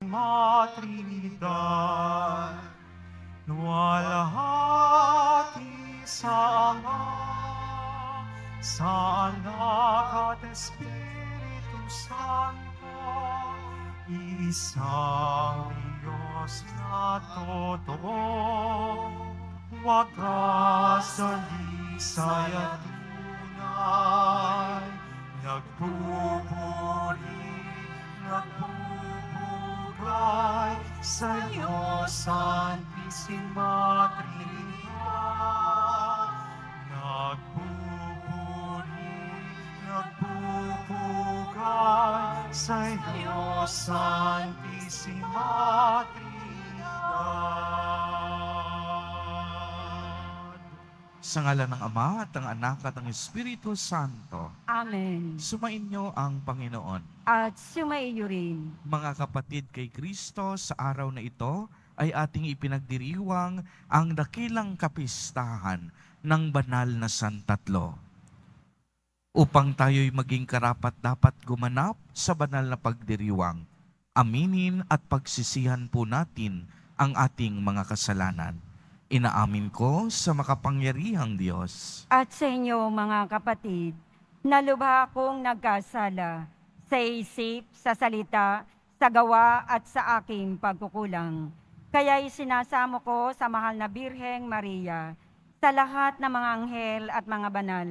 Santísima Trinidad, luwalhati sa Ama, sa Anak at Espiritu Santo, isang Diyos na totoo, wagas dalisay at tunay, nagpupuri, nagpupugay sa iyo, Santísima Trinidad. Nagpupuri, nagpupugay sa iyo, Santísima Trinidad. Sa ngalan ng Ama at ng Anak at ng Espiritu Santo, Amen. sumainyo ang Panginoon. At sumaiyo rin. Mga kapatid kay Kristo, sa araw na ito ay ating ipinagdiriwang ang dakilang kapistahan ng banal na Santatlo. Upang tayo'y maging karapat-dapat gumanap sa banal na pagdiriwang, aminin at pagsisihan po natin ang ating mga kasalanan. Inaamin ko sa makapangyarihang Diyos At sa inyo mga kapatid, na lubha akong nagkasala sa isip, sa salita, sa gawa at sa aking pagkukulang. Kaya'y sinasamo ko sa mahal na Birheng Maria, sa lahat ng mga anghel at mga banal,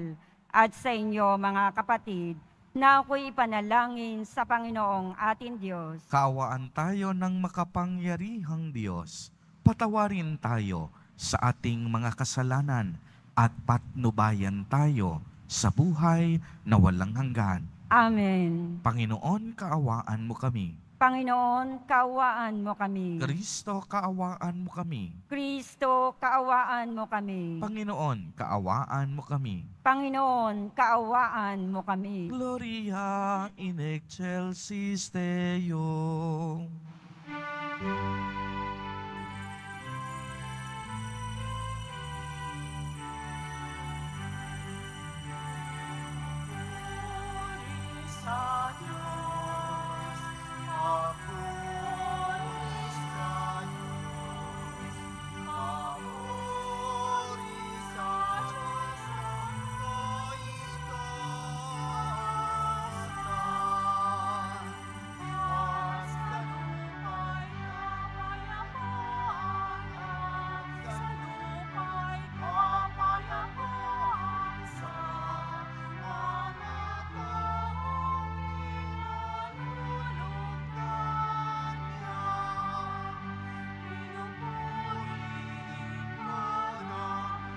at sa inyo mga kapatid, na ako'y ipanalangin sa Panginoong ating Diyos. Kaawaan tayo ng makapangyarihang Diyos. Patawarin tayo sa ating mga kasalanan at patnubayan tayo sa buhay na walang hanggan. Amen. Panginoon, kaawaan mo kami. Panginoon, kaawaan mo kami. Kristo, kaawaan mo kami. Kristo, kaawaan mo kami. Panginoon, kaawaan mo kami. Panginoon, kaawaan mo kami. Gloria in excelsis Deo. Sa Diyos, papuri sa Diyos, papuri sa Diyos, ang kaitaasan. Basta lupa'y kapayapaan, sa lupa'y kapayapaan sa mga taong pinalulugdan niya. Pinupuri ka namin,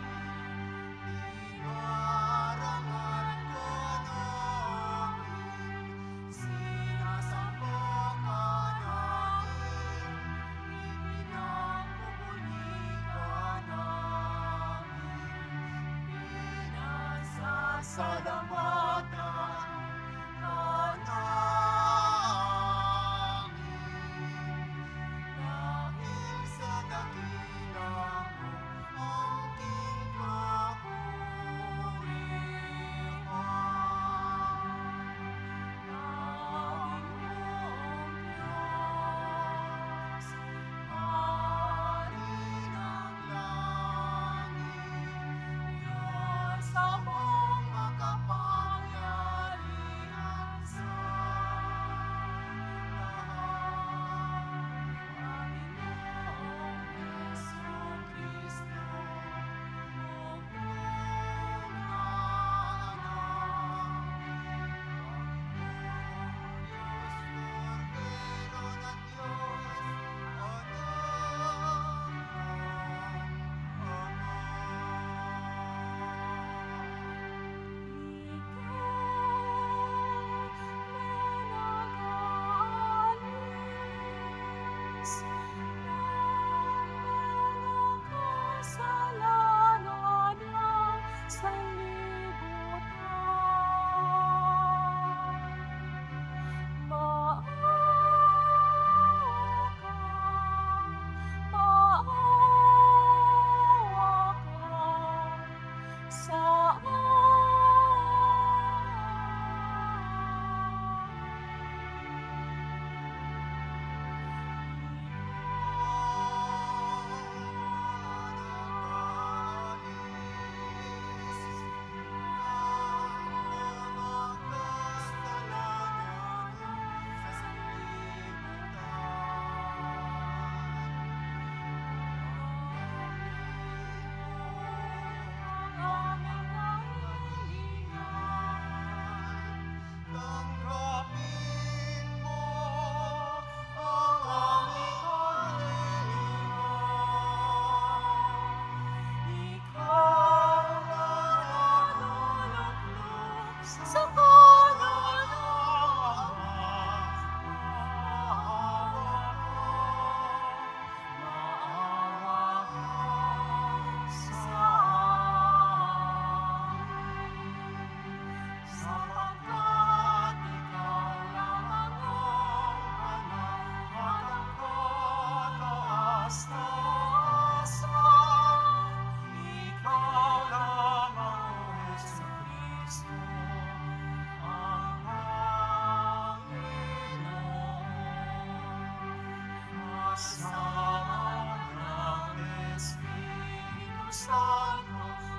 inarangal ka namin, sinasamba ka namin, ipinagpupuli ka namin, pinasasalamatan ka namin. Dahil sa dakila mo ang kinakurihan. Panginoong Diyos, Hari ng langit, Diyos amang makapangyarihan sa lahat. Panginoong Jesucristo, o Panginoong Diyos, Cordero ng Diyos, Anak ng Ama.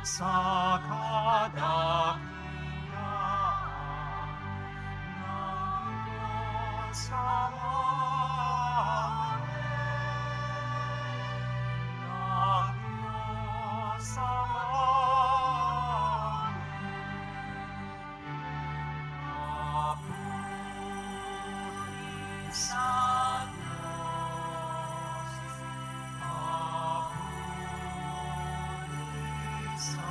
sa kadakilaan ng Diyos Amahan, ng Diyos Amahan, papuri sa Diyos, papuri sa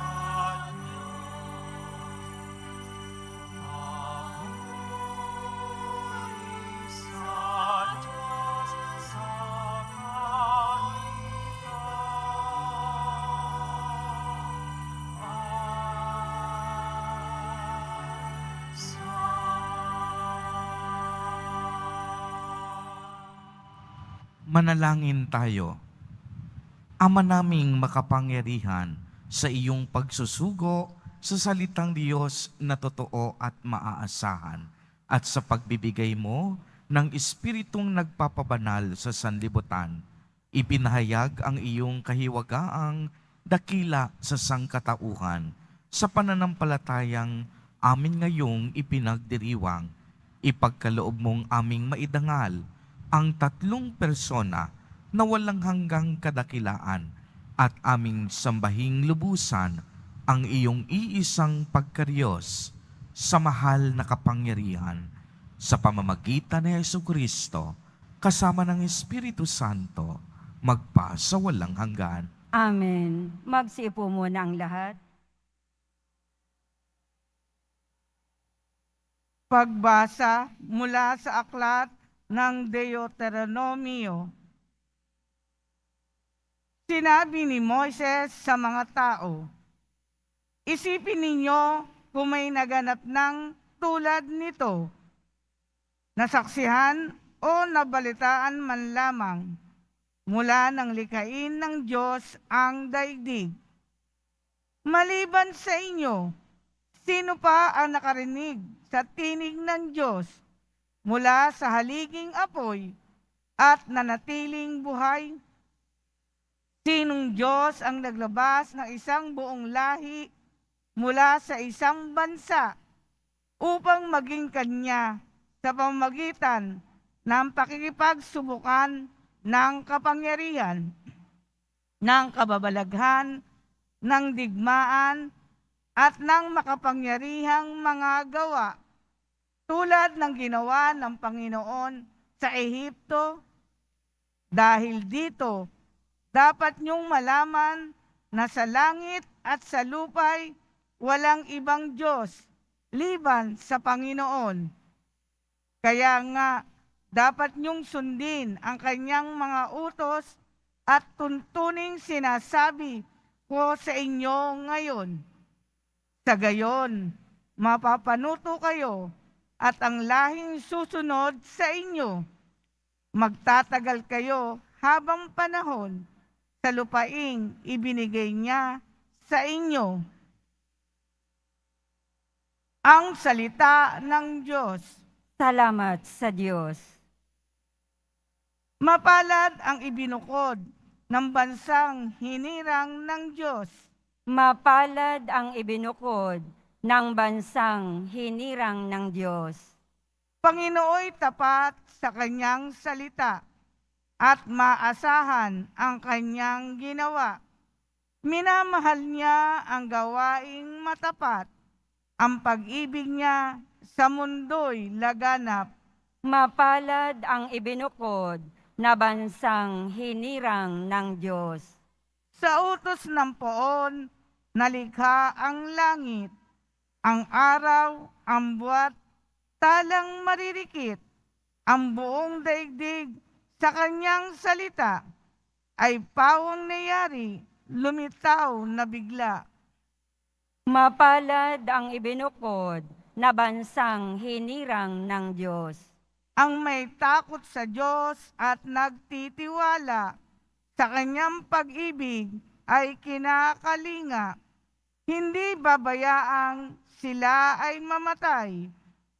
Manalangin tayo. Ama naming makapangyarihan, sa iyong pagsusugo sa salitang Diyos na totoo at maaasahan, at sa pagbibigay mo ng Espiritong nagpapabanal sa sanlibutan, ipinahayag ang iyong kahiwagaang dakila sa sangkatauhan sa pananampalatayang amin ngayong ipinagdiriwang. Ipagkaloob mong aming maidangal ang tatlong persona na walang hanggang kadakilaan at aming sambahing lubusan ang iyong iisang pagkaryos sa mahal na kapangyarihan sa pamamagitan ni Jesucristo kasama ng Espiritu Santo magpa sa walang hanggan. Amen. Magsiupo muna ang lahat. Pagbasa mula sa aklat ng Deuteronomio. Sinabi ni Moises sa mga tao, isipin ninyo kung may naganap ng tulad nito, nasaksihan o nabalitaan man lamang mula ng likhain ng Diyos ang daigdig. Maliban sa inyo, sino pa ang nakarinig sa tinig ng Diyos mula sa haliging apoy at nanatiling buhay? Sinong Diyos ang naglabas ng isang buong lahi mula sa isang bansa upang maging kanya sa pamamagitan ng pakikipagsubukan ng kapangyarihan, ng kababalaghan, ng digmaan, at ng makapangyarihang mga gawa, tulad ng ginawa ng Panginoon sa Ehipto? Dahil dito, dapat niyong malaman na sa langit at sa lupay walang ibang Diyos liban sa Panginoon. Kaya nga, dapat niyong sundin ang kanyang mga utos at tuntuning sinasabi ko sa inyo ngayon. Sa gayon, mapapanuto kayo at ang lahing susunod sa inyo. Magtatagal kayo habang panahon sa lupaing ibinigay niya sa inyo. Ang salita ng Diyos. Salamat sa Diyos. Mapalad ang ibinukod ng bansang hinirang ng Diyos. Mapalad ang ibinukod ng bansang hinirang ng Diyos. Panginooy tapat sa kanyang salita at maasahan ang kanyang ginawa. Minamahal niya ang gawaing matapat. Ang pag-ibig niya sa mundo'y laganap. Mapalad ang ibinukod na bansang hinirang ng Diyos. Sa utos ng poon, nalikha ang langit, ang araw, ang buwan, talang maririkit, ang buong daigdig sa kanyang salita, ay pawang nayari, lumitaw na bigla. Mapalad ang ibinukod na bansang hinirang ng Diyos. Ang may takot sa Diyos at nagtitiwala sa kanyang pag-ibig ay kinakalinga. Hindi babayaang sila ay mamatay,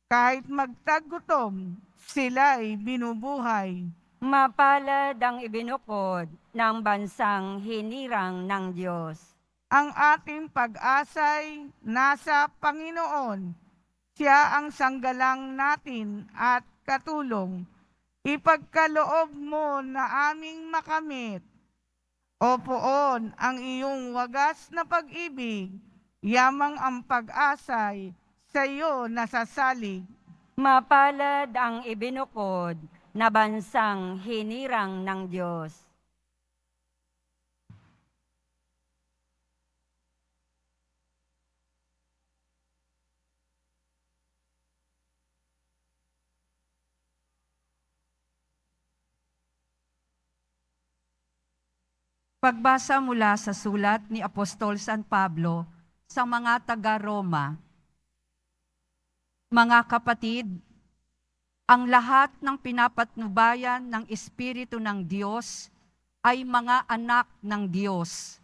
kahit magtagutom, sila ay binubuhay. Mapalad ang ibinukod ng bansang hinirang ng Diyos. ang ating pag-asa'y nasa Panginoon. Siya ang sanggalang natin at katulong. Ipagkaloob mo na aming makamit, O poon, ang iyong wagas na pag-ibig, yamang ang pag-asay sa iyo nasasalig. Mapalad ang ibinukod na bansang hinirang ng Diyos. Pagbasa mula sa sulat ni Apostol San Pablo sa mga taga-Roma. Mga kapatid, ang lahat ng pinapatnubayan ng Espiritu ng Diyos ay mga anak ng Diyos.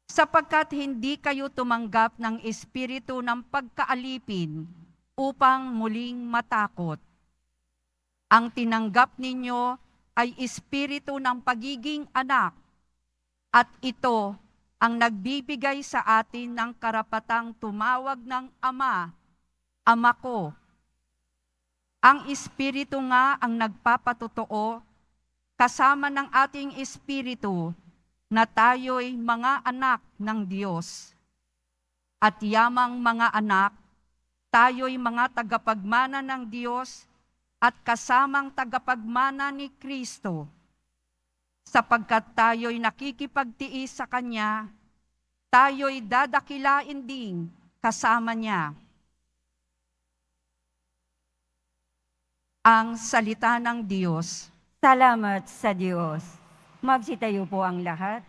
Sapagkat hindi kayo tumanggap ng espiritu ng pagkaalipin upang muling matakot. Ang tinanggap ninyo ay espiritu ng pagiging anak, at ito ang nagbibigay sa atin ng karapatang tumawag ng Ama, Ama ko. Ang Espiritu nga ang nagpapatotoo kasama ng ating espiritu na tayo'y mga anak ng Diyos. At yamang mga anak, tayo'y mga tagapagmana ng Diyos at kasamang tagapagmana ni Kristo. Sapagkat tayo'y nakikipagtiis sa Kanya, tayo'y dadakilain din kasama Niya. Ang salita ng Diyos. Salamat sa Diyos. Magsitayo po ang lahat.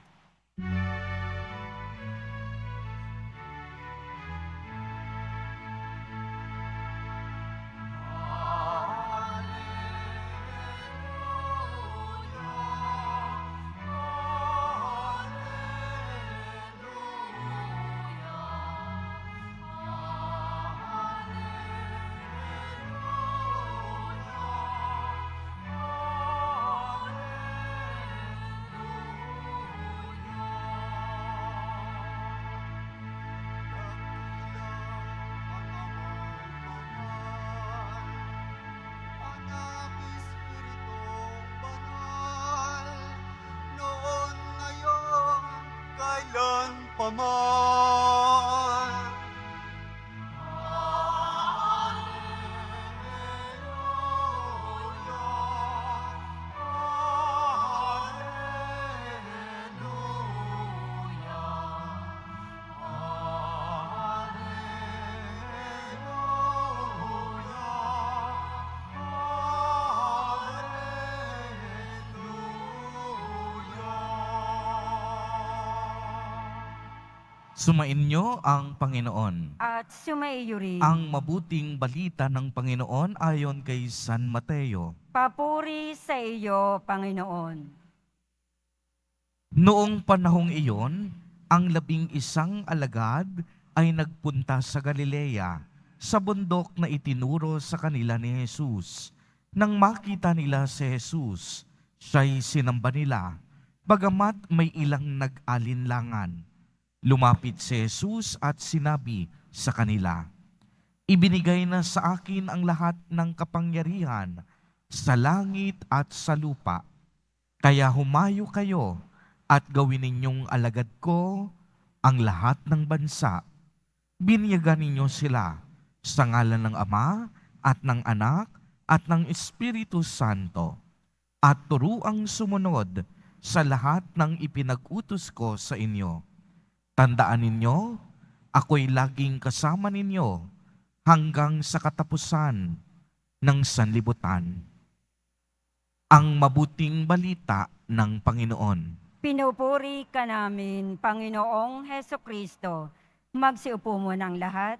Paman. Sumainyo ang Panginoon. At sumaiyo rin. Ang mabuting balita ng Panginoon ayon kay San Mateo. Papuri sa iyo, Panginoon. Noong panahong iyon, ang 11 alagad ay nagpunta sa Galilea, sa bundok na itinuro sa kanila ni Jesus. Nang makita nila si Jesus, siya'y sinamba nila, bagamat may ilang nag-alinlangan. Lumapit si Jesus at sinabi sa kanila, "Ibinigay na sa akin ang lahat ng kapangyarihan sa langit at sa lupa. Kaya humayo kayo at gawin ninyong alagad ko ang lahat ng bansa. Binyagan ninyo sila sa ngalan ng Ama at ng Anak at ng Espiritu Santo, at turuang sumunod sa lahat ng ipinag-utos ko sa inyo. Tandaan ninyo, ako'y laging kasama ninyo hanggang sa katapusan ng sanlibutan." Ang mabuting balita ng Panginoon. Pinupuri ka namin, Panginoong Heso Kristo. Magsiupo mo ng lahat.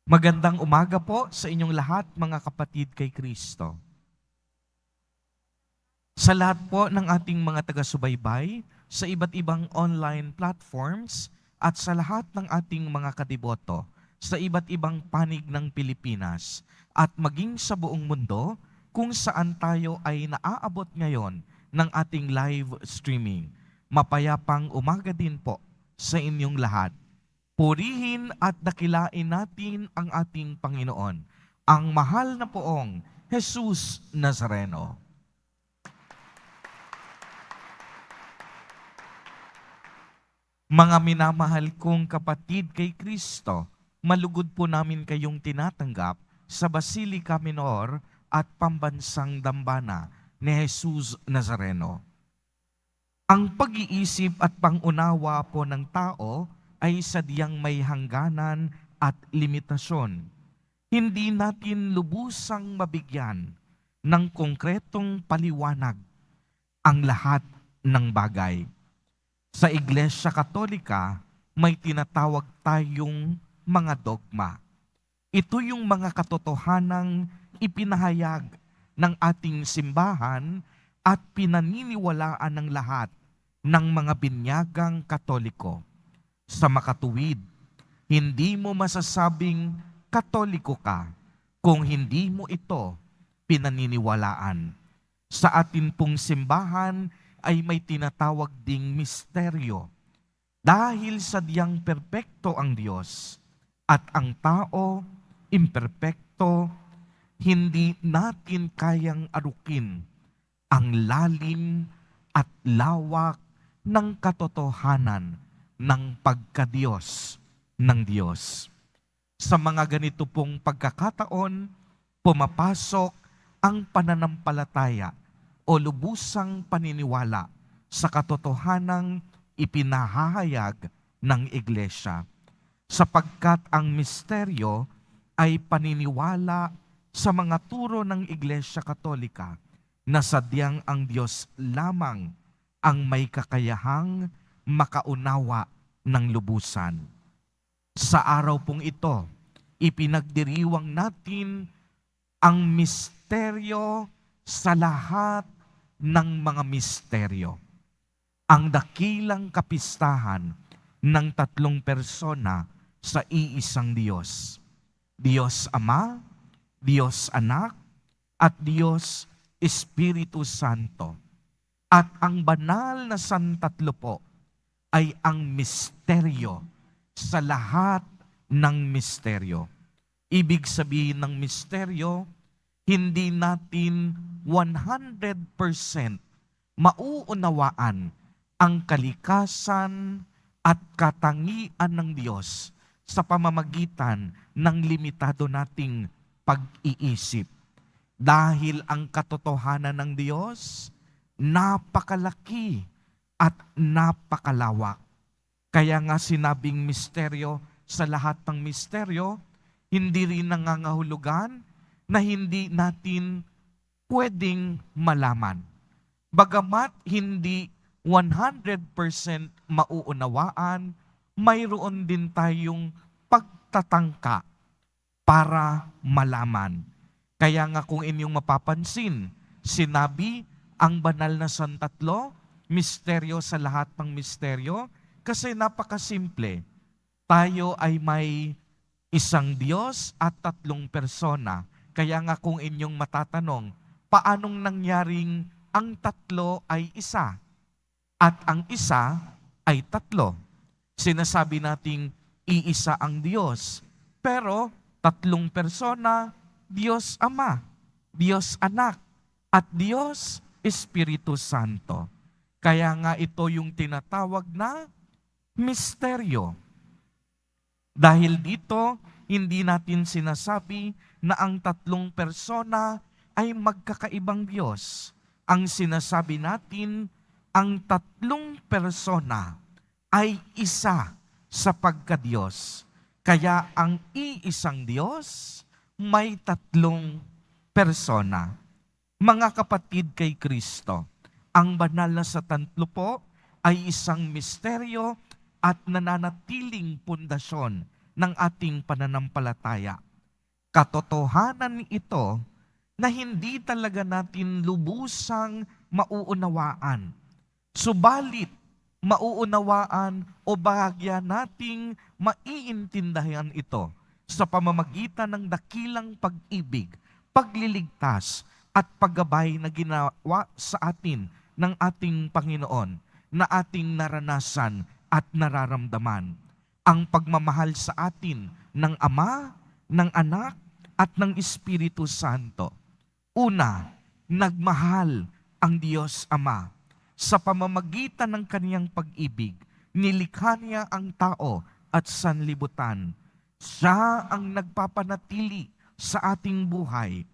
Magandang umaga po sa inyong lahat, mga kapatid kay Kristo. Sa lahat po ng ating mga taga-subaybay, sa iba't ibang online platforms, at sa lahat ng ating mga kadiboto, sa iba't ibang panig ng Pilipinas, at maging sa buong mundo, kung saan tayo ay naaabot ngayon ng ating live streaming. Mapayapang umaga din po sa inyong lahat. Purihin at dakilain natin ang ating Panginoon, ang mahal na poong Jesus Nazareno. Mga minamahal kong kapatid kay Kristo, malugod po namin kayong tinatanggap sa Basilica Minor at Pambansang Dambana ni Jesus Nazareno. Ang pag-iisip at pangunawa po ng tao ay sadyang may hangganan at limitasyon. Hindi natin lubusang mabigyan ng konkretong paliwanag ang lahat ng bagay. Sa Iglesia Katolika, may tinatawag tayong mga dogma. Ito yung mga katotohanang ipinahayag ng ating simbahan at pinaniniwalaan ng lahat ng mga binyagang Katoliko. Sa makatuwid, hindi mo masasabing Katoliko ka kung hindi mo ito pinaniniwalaan. Sa atin pong simbahan ay may tinatawag ding misteryo. Dahil sadyang perpekto ang Diyos at ang tao imperpekto, hindi natin kayang arukin ang lalim at lawak ng katotohanan ng pagkadiyos ng Diyos. Sa mga ganito pong pagkakataon, pumapasok ang pananampalataya o lubusang paniniwala sa katotohanang ipinahahayag ng Iglesia, sapagkat ang misteryo ay paniniwala sa mga turo ng Iglesia Katolika na sadyang ang Diyos lamang ang may kakayahang makaunawa ng lubusan. Sa araw pong ito, ipinagdiriwang natin ang misteryo sa lahat ng mga misteryo. Ang dakilang kapistahan ng tatlong persona sa iisang Diyos. Diyos Ama, Diyos Anak, at Diyos Espiritu Santo. At ang banal na santatlo po ay ang misteryo sa lahat ng misteryo. Ibig sabihin ng misteryo, hindi natin 100% mauunawaan ang kalikasan at katangian ng Diyos sa pamamagitan ng limitado nating pag-iisip. Dahil ang katotohanan ng Diyos, napakalaki at napakalawak. Kaya nga sinabing misteryo sa lahat ng misteryo, hindi rin nangangahulugan na hindi natin pwedeng malaman. Bagamat hindi 100% mauunawaan, mayroon din tayong pagtatangka para malaman. Kaya nga kung inyong mapapansin, sinabi ang banal na santatlo, misteryo sa lahat ng misteryo, kasi napakasimple. Tayo ay may isang Diyos at tatlong persona. Kaya nga kung inyong matatanong, paanong nangyaring ang tatlo ay isa at ang isa ay tatlo? Sinasabi nating iisa ang Diyos, pero tatlong persona, Diyos Ama, Diyos Anak, at Diyos Espiritu Santo. Kaya nga ito yung tinatawag na misteryo. Dahil dito, hindi natin sinasabi na ang tatlong persona ay magkakaibang Diyos. Ang sinasabi natin, ang tatlong persona ay isa sa pagkadiyos. Kaya ang iisang Diyos may tatlong persona. Mga kapatid kay Kristo, ang banal na santatlo po ay isang misteryo at nananatiling pundasyon ng ating pananampalataya. Katotohanan ito na hindi talaga natin lubusang mauunawaan. Subalit, mauunawaan o bahagya nating maiintindihan ito sa pamamagitan ng dakilang pag-ibig, pagliligtas, at paggabay na ginawa sa atin ng ating Panginoon na ating naranasan at nararamdaman ang pagmamahal sa atin ng Ama, ng Anak, at ng Espiritu Santo. Una, nagmahal ang Diyos Ama. Sa pamamagitan ng kaniyang pag-ibig, nilikha niya ang tao at sanlibutan. Siya ang nagpapanatili sa ating buhay.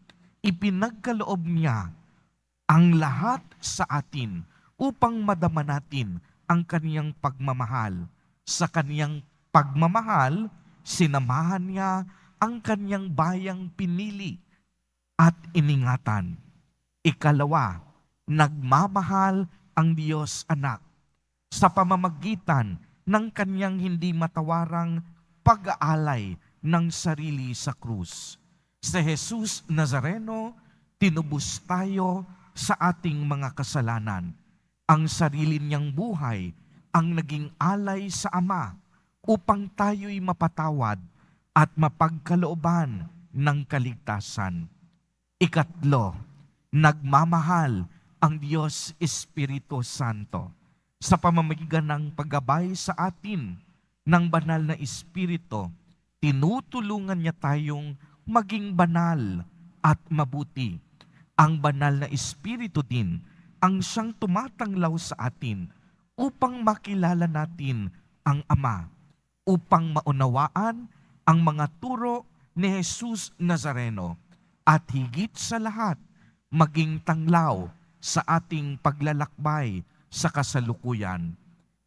Ipinagkaloob niya ang lahat sa atin upang madama natin ang kaniyang pagmamahal. Sa kaniyang pagmamahal, sinamahan niya ang kaniyang bayang pinili at iningatan. Ikalawa, nagmamahal ang Diyos Anak sa pamamagitan ng kaniyang hindi matawarang pag-aalay ng sarili sa krus. Si Jesus Nazareno, tinubos tayo sa ating mga kasalanan. Ang sarili niyang buhay ang naging alay sa Ama upang tayo'y mapatawad at mapagkalooban ng kaligtasan. Ikatlo, nagmamahal ang Diyos Espiritu Santo sa pamamagitan ng paggabay sa atin ng banal na Espiritu. Tinutulungan niya tayong maging banal at mabuti. Ang banal na Espiritu din ang siyang tumatanglaw sa atin upang makilala natin ang Ama, upang maunawaan ang mga turo ni Jesus Nazareno, at higit sa lahat, maging tanglaw sa ating paglalakbay sa kasalukuyan.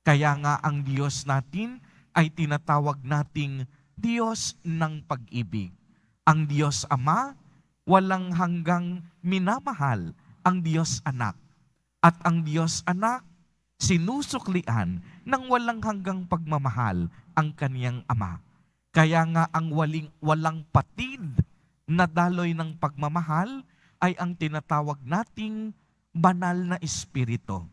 Kaya nga ang Diyos natin ay tinatawag nating Diyos ng pag-ibig. Ang Diyos Ama, walang hanggang minamahal ang Diyos Anak. At ang Diyos Anak, sinusuklian ng walang hanggang pagmamahal ang kaniyang Ama. Kaya nga ang walang patid na daloy ng pagmamahal ay ang tinatawag nating banal na Espiritu.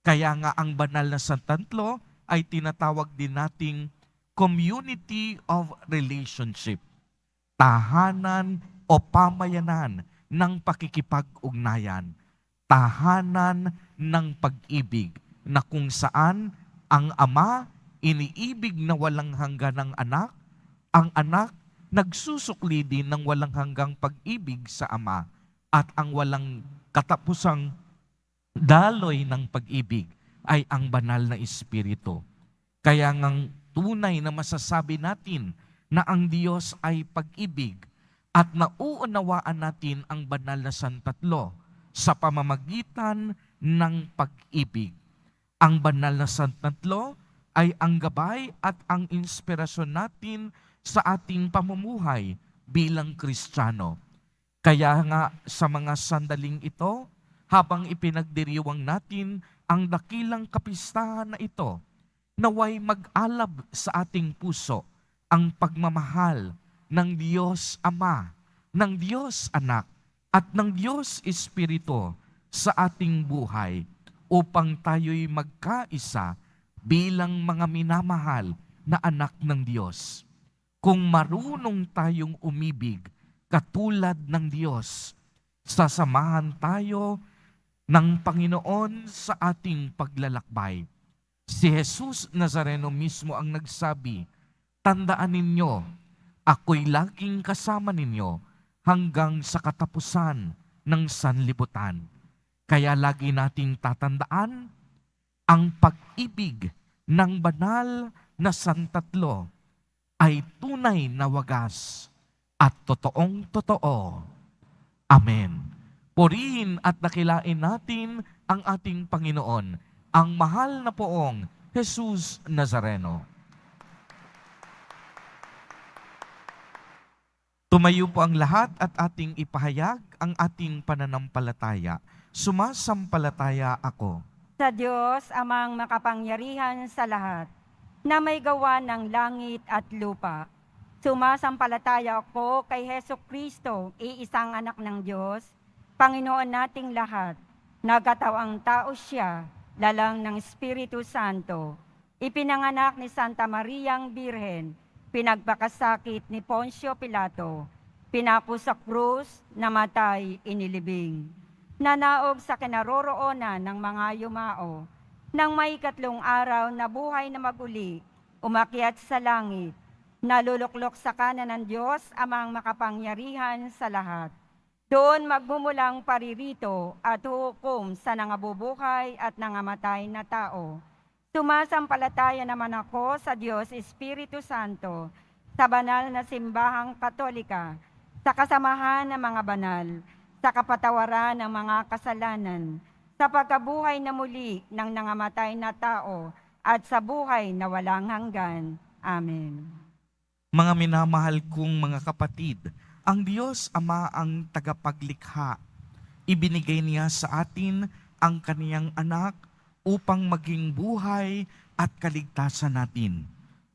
Kaya nga ang banal na Santatlo ay tinatawag din nating community of relationship. Tahanan o pamayanan ng pakikipag-ugnayan. Tahanan ng pag-ibig na kung saan ang Ama iniibig na walang hanggan ng Anak, ang Anak nagsusukli din ng walang hanggang pag-ibig sa Ama, at ang walang katapusang daloy ng pag-ibig ay ang banal na Espiritu. Kaya ngang tunay na masasabi natin na ang Diyos ay pag-ibig at nauunawaan natin ang banal na Santatlo sa pamamagitan ng pag-ibig. Ang banal na Santatlo ay ang gabay at ang inspirasyon natin sa ating pamumuhay bilang Kristiyano. Kaya nga sa mga sandaling ito, habang ipinagdiriwang natin ang dakilang kapistahan na ito, naway mag-alab sa ating puso ang pagmamahal ng Diyos Ama, ng Diyos Anak, at ng Diyos Espiritu sa ating buhay upang tayo'y magkaisa bilang mga minamahal na anak ng Diyos. Kung marunong tayong umibig katulad ng Diyos, sasamahan tayo ng Panginoon sa ating paglalakbay. Si Jesus Nazareno mismo ang nagsabi, "Tandaan ninyo, ako'y laging kasama ninyo hanggang sa katapusan ng sanlibutan." Kaya lagi nating tatandaan ang pag-ibig ng banal na Santatlo ay tunay na wagas at totoong totoo. Amen. Purihin at dakilain natin ang ating Panginoon, ang mahal na poong Jesus Nazareno. Tumayo po ang lahat at ating ipahayag ang ating pananampalataya. Sumasampalataya ako Sa Diyos, amang makapangyarihan sa lahat, na may gawa ng langit at lupa. Sumasampalataya ako kay Heso Kristo, iisang anak ng Diyos, Panginoon nating lahat. Nagkatawang tao siya, lalang ng Espiritu Santo. Ipinanganak ni Santa Mariang Birhen, pinagpakasakit ni Poncio Pilato, pinako sa krus, namatay, inilibing. Nanaog sa kinaroroonan ng mga yumao, Nang may 3 araw na buhay na maguli, umakyat sa langit, naluluklok sa kanan ng Diyos amang makapangyarihan sa lahat. Doon magmumulang paririto at hukom sa nangabubuhay at nangamatay na tao. Sumasampalataya naman ako sa Diyos Espiritu Santo, sa banal na simbahang katolika, sa kasamahan ng mga banal, sa kapatawaran ng mga kasalanan, sa pagkabuhay na muli ng nangamatay na tao, at sa buhay na walang hanggan. Amen. Mga minamahal kong mga kapatid, ang Diyos Ama ang tagapaglikha. Ibinigay niya sa atin ang kaniyang anak upang maging buhay at kaligtasan natin.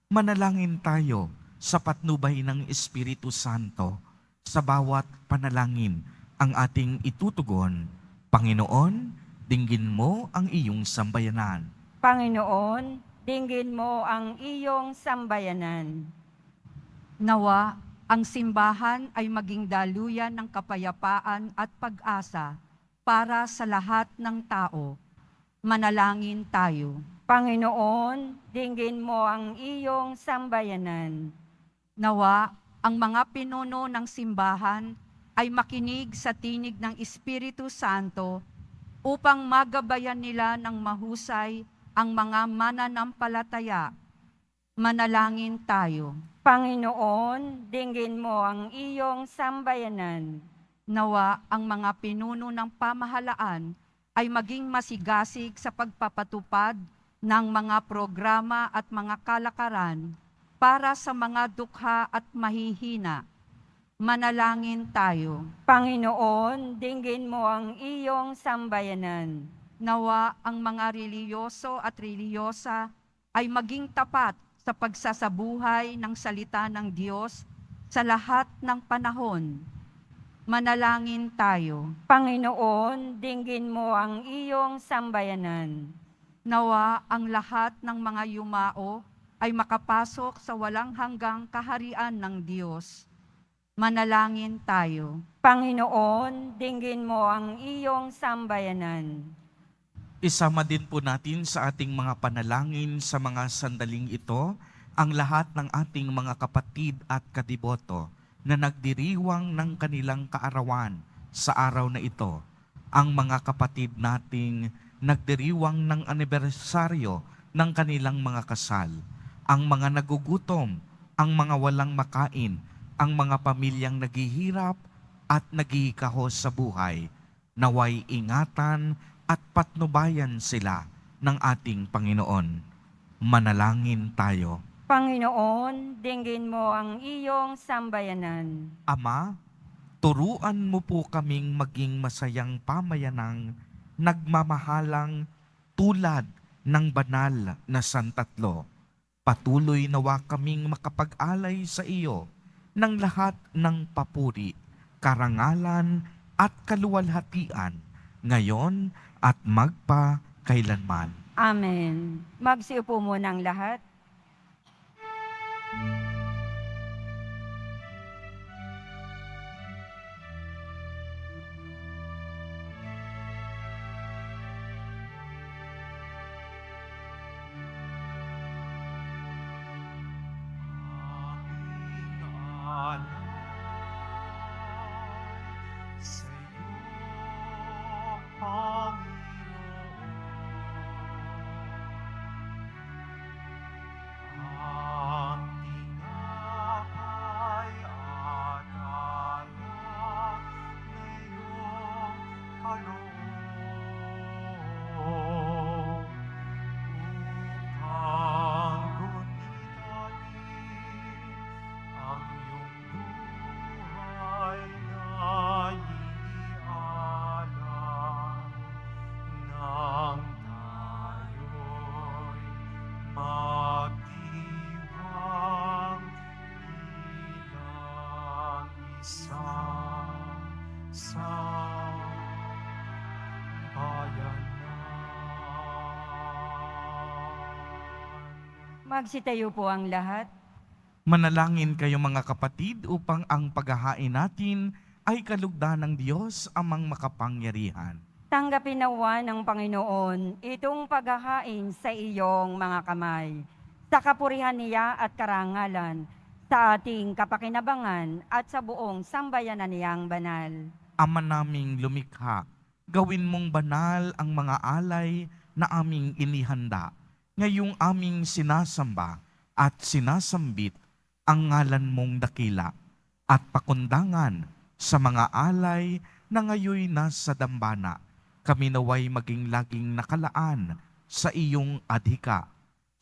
Manalangin tayo sa patnubay ng Espiritu Santo sa bawat panalangin ang ating itutugon. Panginoon, dinggin mo ang iyong sambayanan. Panginoon, dinggin mo ang iyong sambayanan. Nawa, ang simbahan ay maging daluyan ng kapayapaan at pag-asa para sa lahat ng tao. Manalangin tayo. Panginoon, dinggin mo ang iyong sambayanan. Nawa, ang mga pinuno ng simbahan ay makinig sa tinig ng Espiritu Santo upang magabayan nila ng mahusay ang mga mananampalataya. Manalangin tayo. Panginoon, dinggin mo ang iyong sambayanan. Nawa ang mga pinuno ng pamahalaan ay maging masigasig sa pagpapatupad ng mga programa at mga kalakaran para sa mga dukha at mahihina. Manalangin tayo. Panginoon, dinggin mo ang iyong sambayanan. Nawa ang mga reliyoso at reliyosa ay maging tapat sa pagsasabuhay ng salita ng Diyos sa lahat ng panahon. Manalangin tayo. Panginoon, dinggin mo ang iyong sambayanan. Nawa ang lahat ng mga yumao ay makapasok sa walang hanggang kaharian ng Diyos. Manalangin tayo. Panginoon, dinggin mo ang iyong sambayanan. Isama din po natin sa ating mga panalangin sa mga sandaling ito ang lahat ng ating mga kapatid at kadiboto na nagdiriwang ng kanilang kaarawan sa araw na ito. Ang mga kapatid nating nagdiriwang ng anibersaryo ng kanilang mga kasal. Ang mga nagugutom, ang mga walang makain, ang mga pamilyang naghihirap at naghihikahos sa buhay. Naway ingatan at patnubayan sila ng ating Panginoon. Manalangin tayo. Panginoon, dinggin mo ang iyong sambayanan. Ama, turuan mo po kaming maging masayang pamayanang nagmamahalang tulad ng banal na Santatlo. Patuloy nawa kaming makapag-alay sa iyo ng lahat ng papuri, karangalan at kaluwalhatian, ngayon at magpa kailanman. Amen. Magsiupo muna ang lahat. Aming alay sa iyo, Panginoon. Ang tinapay at alak na iyong kaloob upang gunitanin ang iyong buhay na inialam nang tayo'y magdiwang bilang isa sa bayanan. Magsitayo po ang lahat. Manalangin kayo mga kapatid upang ang paghahain natin ay kalugdan ng Diyos amang makapangyarihan. Tanggapin nawa ng Panginoon itong paghahain sa iyong mga kamay, sa kapurihan niya at karangalan, sa ating kapakinabangan at sa buong sambayanan niyang banal. Ama naming lumikha, gawin mong banal ang mga alay na aming inihanda, ngayong aming sinasamba at sinasambit ang ngalan mong dakila at pakundangan sa mga alay na ngayoy nasa dambana. Kami naway maging laging nakalaan sa iyong adhika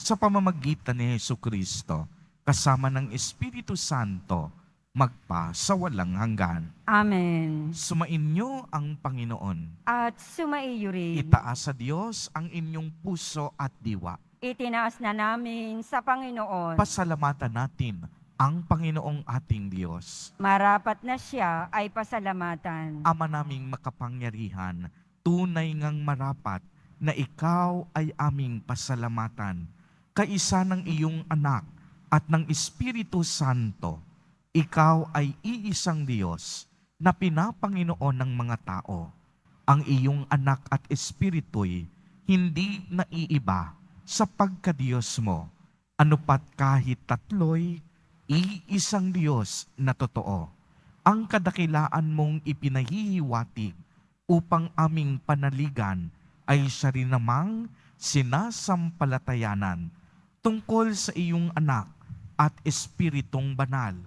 sa pamamagitan ni Jesucristo kasama ng Espiritu Santo magpa sa walang hanggan. Amen. Sumainyo ang Panginoon. At sumaiyo rin. Itaas sa Diyos ang inyong puso at diwa. Itinaas na namin sa Panginoon. Pasalamatan natin ang Panginoong ating Diyos. Marapat na siya ay pasalamatan. Ama naming makapangyarihan, tunay ngang marapat na ikaw ay aming pasalamatan. Kaisa ng iyong anak at ng Espiritu Santo, ikaw ay iisang Diyos na pinapanginoon ng mga tao. Ang iyong anak at Espiritu'y hindi naiiba sa pagkadiyos mo. Ano pat kahit tatlo'y iisang Diyos na totoo. Ang kadakilaan mong ipinahihiwatig upang aming panaligan ay siya rin namang sinasampalatayanan tungkol sa iyong anak at Espiritong banal.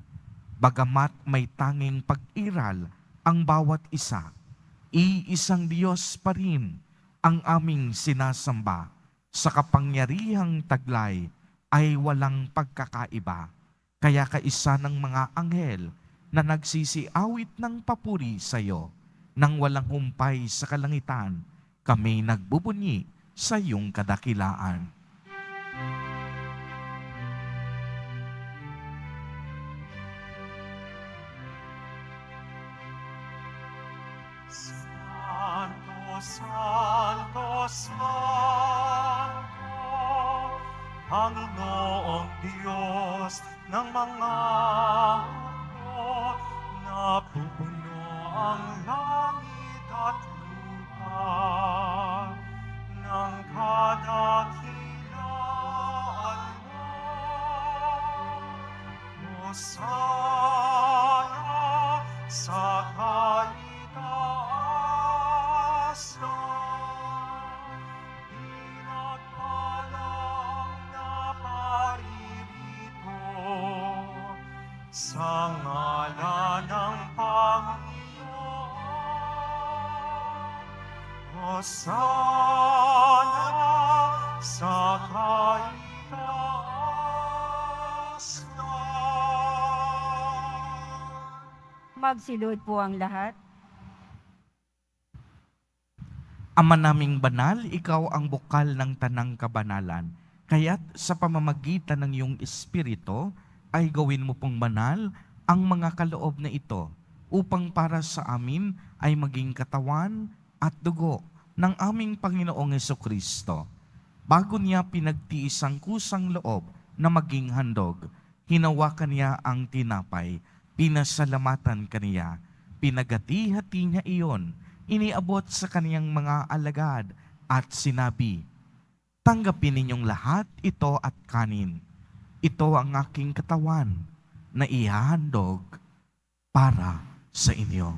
Bagamat may tanging pag-iral ang bawat isa, iisang Diyos pa rin ang aming sinasamba. Sa kapangyarihang taglay ay walang pagkakaiba. Kaya kaisa ng mga anghel na nagsisiawit ng papuri sa iyo, nang walang humpay sa kalangitan, kami nagbubunyi sa iyong kadakilaan. Santo, Santo, Santo, Panginoong Diyos ng mga hukbo, napupuno ang langit at lupa ng kadakilaan mo. Hosana sa kaitaasan, pinagpalang naparirito sa ngalan ng Panginoon. Hosana sa kaitaasan. Magsilod po ang lahat. Ama naming banal, ikaw ang bukal ng tanang kabanalan. Kaya't sa pamamagitan ng iyong Espiritu, ay gawin mo pong banal ang mga kaloob na ito upang para sa amin ay maging katawan at dugo ng aming Panginoong Jesucristo. Bago niya pinagtiis ang kusang loob na maging handog, hinawakan niya ang tinapay, pinasalamatan kaniya, pinagati-hati niya iyon, iniabot sa kaniyang mga alagad at sinabi, "Tanggapin ninyong lahat ito at kanin. Ito ang aking katawan na ihahandog para sa inyo."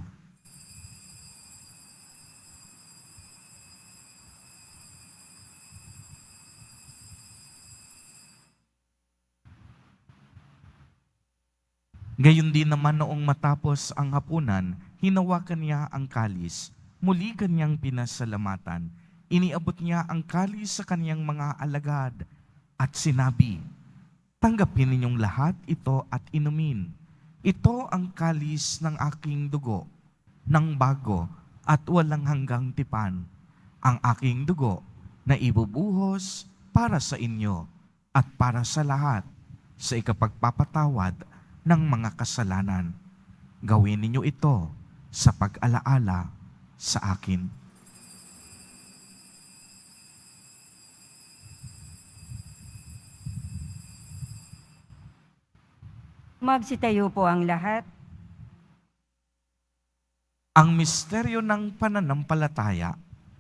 Gayon din naman noong matapos ang hapunan, hinawakan niya ang kalis, muli kanyang pinasalamatan. Iniabot niya ang kalis sa kanyang mga alagad at sinabi, "Tanggapin ninyong lahat ito at inumin. Ito ang kalis ng aking dugo, ng bago at walang hanggang tipan, ang aking dugo na ibubuhos para sa inyo at para sa lahat sa ikapagpapatawad ng mga kasalanan. Gawin ninyo ito sa pag-alaala sa akin." Magsitayo po ang lahat. Ang misteryo ng pananampalataya.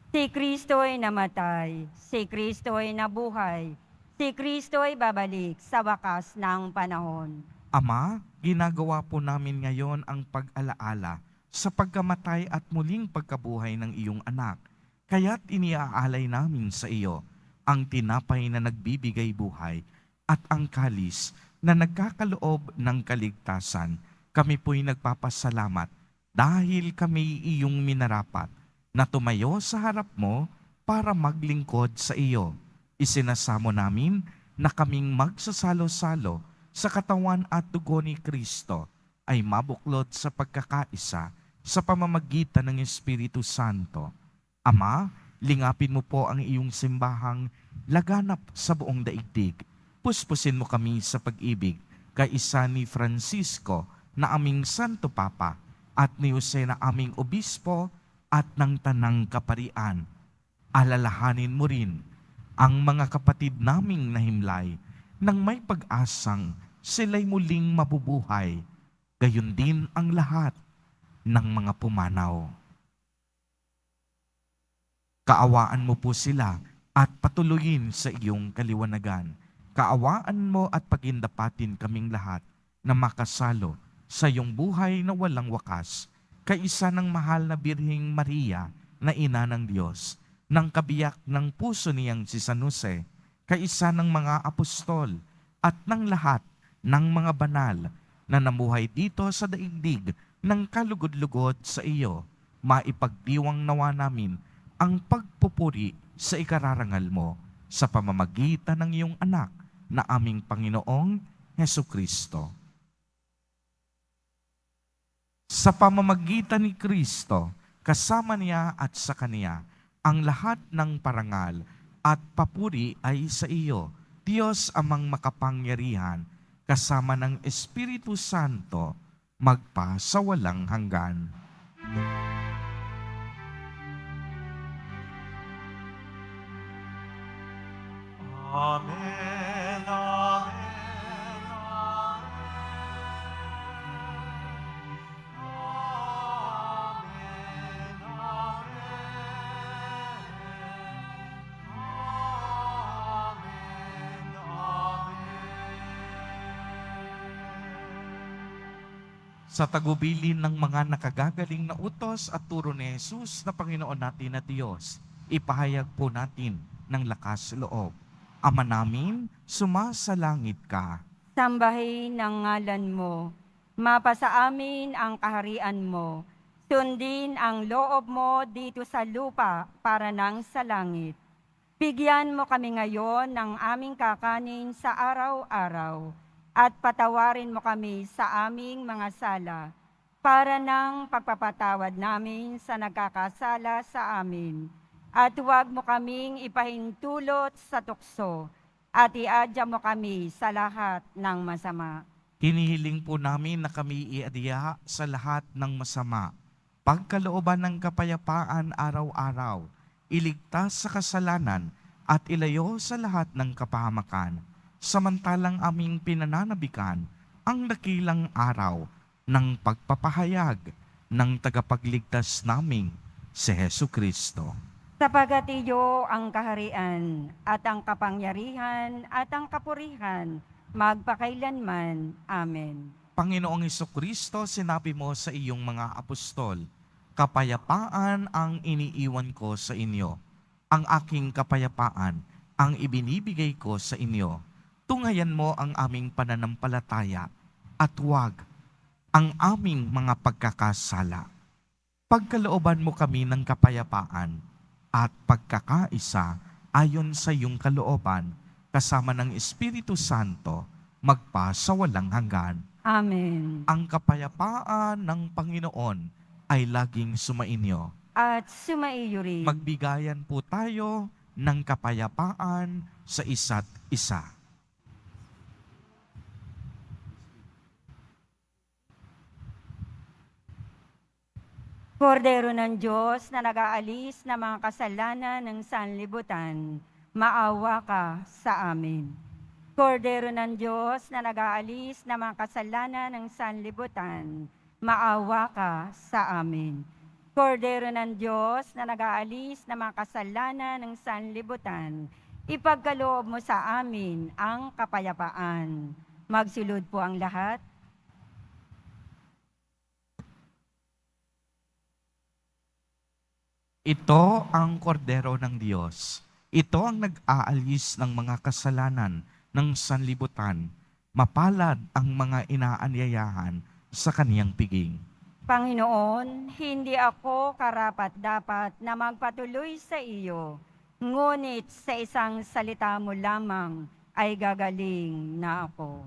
Si Kristo ay namatay, si Kristo ay nabuhay, si Kristo ay babalik sa wakas ng panahon. Ama, ginagawa po namin ngayon ang pag-alaala sa pagkamatay at muling pagkabuhay ng iyong anak. Kaya't iniaalay namin sa iyo ang tinapay na nagbibigay buhay at ang kalis na nagkakaloob ng kaligtasan. Kami po'y nagpapasalamat dahil kami iyong minarapat na tumayo sa harap mo para maglingkod sa iyo. Isinasamo namin na kaming magsasalo-salo sa katawan at dugo ni Kristo ay mabuklod sa pagkakaisa sa pamamagitan ng Espiritu Santo. Ama, lingapin mo po ang iyong simbahang laganap sa buong daigdig. Puspusin mo kami sa pag-ibig kay isa ni Francisco na aming Santo Papa at ni Jose na aming Obispo at ng Tanang Kaparian. Alalahanin mo rin ang mga kapatid naming nahimlay nang may pag-asang sila'y muling mabubuhay, gayon din ang lahat ng mga pumanaw. Kaawaan mo po sila at patuloyin sa iyong kaliwanagan. Kaawaan mo at pagindapatin kaming lahat na makasalo sa iyong buhay na walang wakas, kaisa ng mahal na Birheng Maria na Ina ng Diyos, ng kabiyak ng puso niyang si San Jose, kaisa ng mga apostol at ng lahat ng mga banal na namuhay dito sa daigdig ng kalugod-lugod sa iyo. Maipagdiwang nawa namin ang pagpupuri sa ikararangal mo sa pamamagitan ng iyong anak na aming Panginoong Hesukristo. Sa pamamagitan ni Kristo, kasama niya at sa Kaniya, ang lahat ng parangal at papuri ay sa iyo, Diyos amang makapangyarihan, kasama ng Espiritu Santo, magpa sa walang hanggan. Amen, amen, amen, amen, Sa tagubilin ng mga nakagagaling na utos at turo ni Jesus na Panginoon natin na Diyos, ipahayag po natin ng lakas loob. Ama namin, sumasalangit ka. Sambahin ang ngalan mo, mapasa amin ang kaharian mo, sundin ang loob mo dito sa lupa para nang sa langit. Bigyan mo kami ngayon ng aming kakanin sa araw-araw at patawarin mo kami sa aming mga sala para nang pagpapatawad namin sa nagkakasala sa amin. At huwag mo kaming ipahintulot sa tukso at iadya mo kami sa lahat ng masama. Hinihiling po namin na kami iadya sa lahat ng masama. Pagkalooban ng kapayapaan araw-araw, iligtas sa kasalanan at ilayo sa lahat ng kapahamakan. Samantalang aming pinananabikan ang dakilang araw ng pagpapahayag ng tagapagligtas naming si Hesukristo. Sapagat iyo ang kaharian at ang kapangyarihan at ang kapurihan magpakailanman. Amen. Panginoong Hesukristo, sinabi mo sa iyong mga apostol, kapayapaan ang iniiwan ko sa inyo. Ang aking kapayapaan ang ibinibigay ko sa inyo. Tungayan mo ang aming pananampalataya at huwag ang aming mga pagkakasala. Pagkalooban mo kami ng kapayapaan at pagkakaisa ayon sa iyong kalooban, kasama ng Espiritu Santo, magpa sa walang hanggan. Amen. Ang kapayapaan ng Panginoon ay laging sumainyo. At sumaiyo rin. Magbigayan po tayo ng kapayapaan sa isa't isa. Kordero ng Diyos na nag-aalis ng mga kasalanan ng sanlibutan, maawa ka sa amin. Kordero ng Diyos na nag-aalis ng mga kasalanan ng sanlibutan, maawa ka sa amin. Kordero ng Diyos na nag-aalis ng mga kasalanan ng sanlibutan, ipagkaloob mo sa amin ang kapayapaan. Magsilod po ang lahat. Ito ang kordero ng Diyos. Ito ang nag-aalis ng mga kasalanan ng sanlibutan. Mapalad ang mga inaanyayahan sa kaniyang piging. Panginoon, hindi ako karapat-dapat na magpatuloy sa iyo, ngunit sa isang salita mo lamang ay gagaling na ako.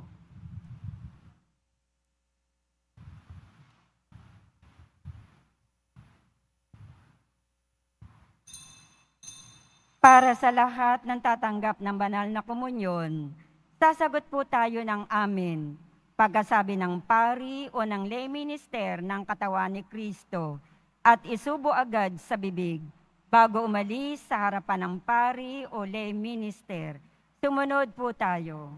Para sa lahat ng tatanggap ng banal na komunyon, sasagot po tayo ng amen. Pagkasabi ng pari o ng lay minister ng katawan ni Kristo at isubo agad sa bibig bago umalis sa harapan ng pari o lay minister. Sumunod po tayo.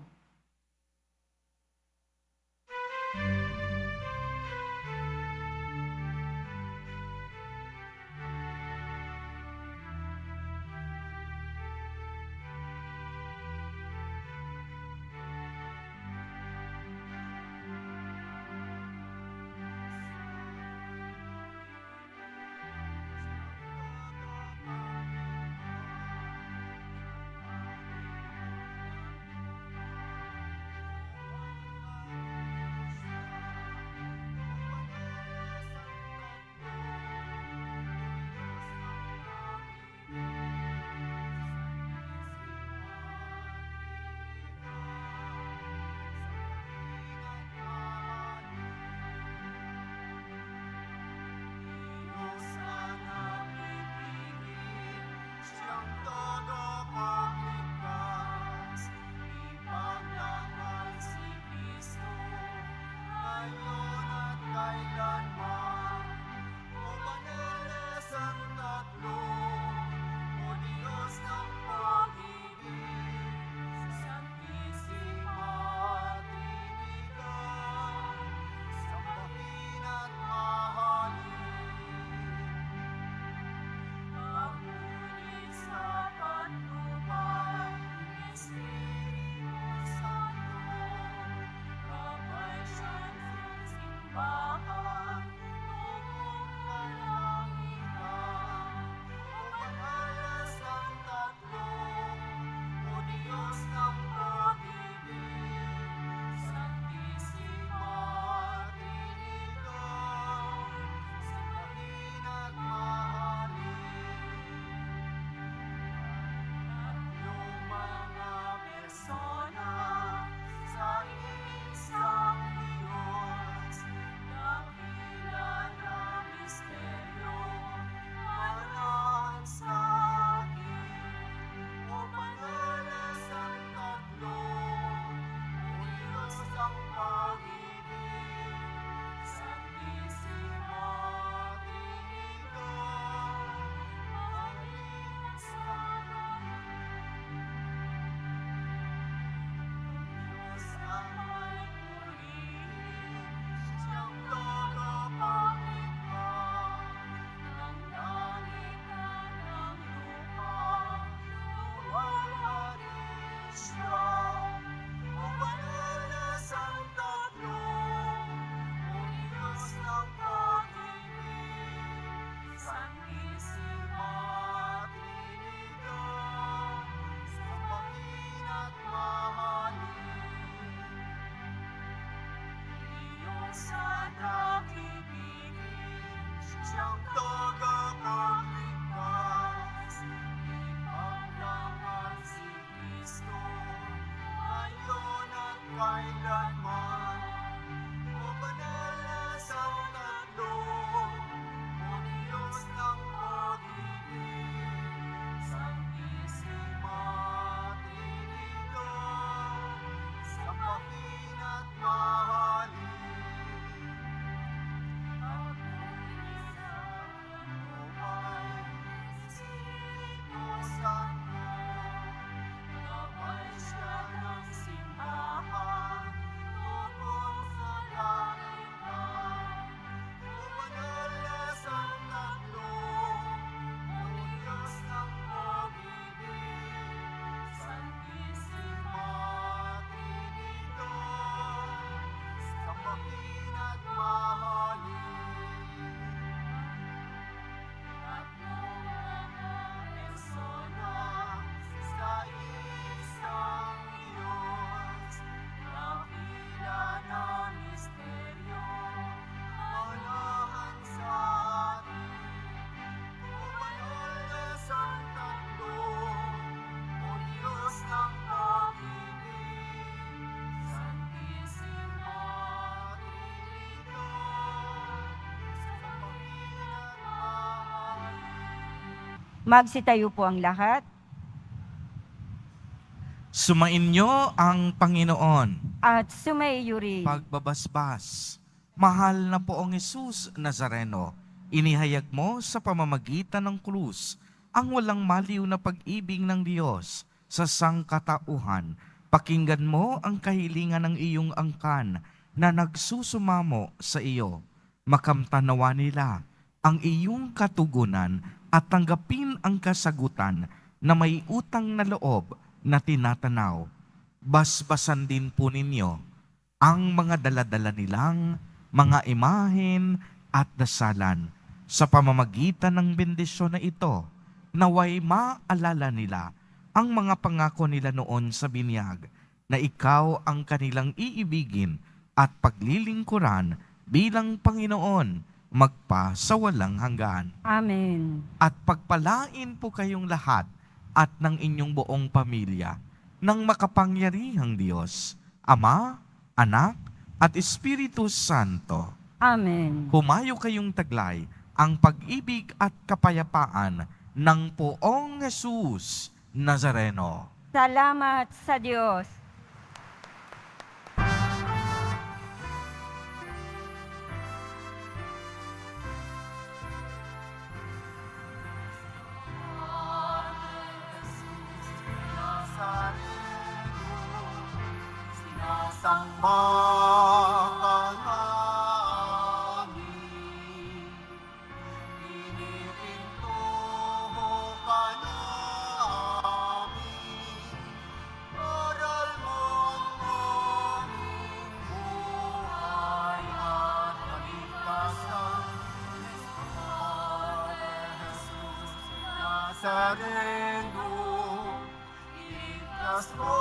Magsitayo po ang lahat. Sumainyo ang Panginoon. At sumaiyo rin. Pagbabasbas, mahal na poong Jesus Nazareno, inihayag mo sa pamamagitan ng krus ang walang maliw na pag-ibig ng Diyos sa sangkatauhan. Pakinggan mo ang kahilingan ng iyong angkan na nagsusumamo sa iyo. Makamtanawa nila ang iyong katugunan at tanggapin ang kasagutan na may utang na loob na tinatanaw. Basbasan din po ninyo ang mga daladala nilang mga imahen at dasalan. Sa pamamagitan ng bendisyon na ito, naway maalala nila ang mga pangako nila noon sa binyag na ikaw ang kanilang iibigin at paglilingkuran bilang Panginoon magpa sa walang hanggan. Amen. At pagpalain po kayong lahat at ng inyong buong pamilya ng makapangyarihang Diyos, Ama, Anak, at Espiritu Santo. Amen. Humayo kayong taglay ang pag-ibig at kapayapaan ng poong Jesus Nazareno. Salamat sa Diyos. Sinasamba ka namin, pinipintuho ka namin, aral mo ang aming buhay at kaligtasan. Jesus Nazareno, iligtas mo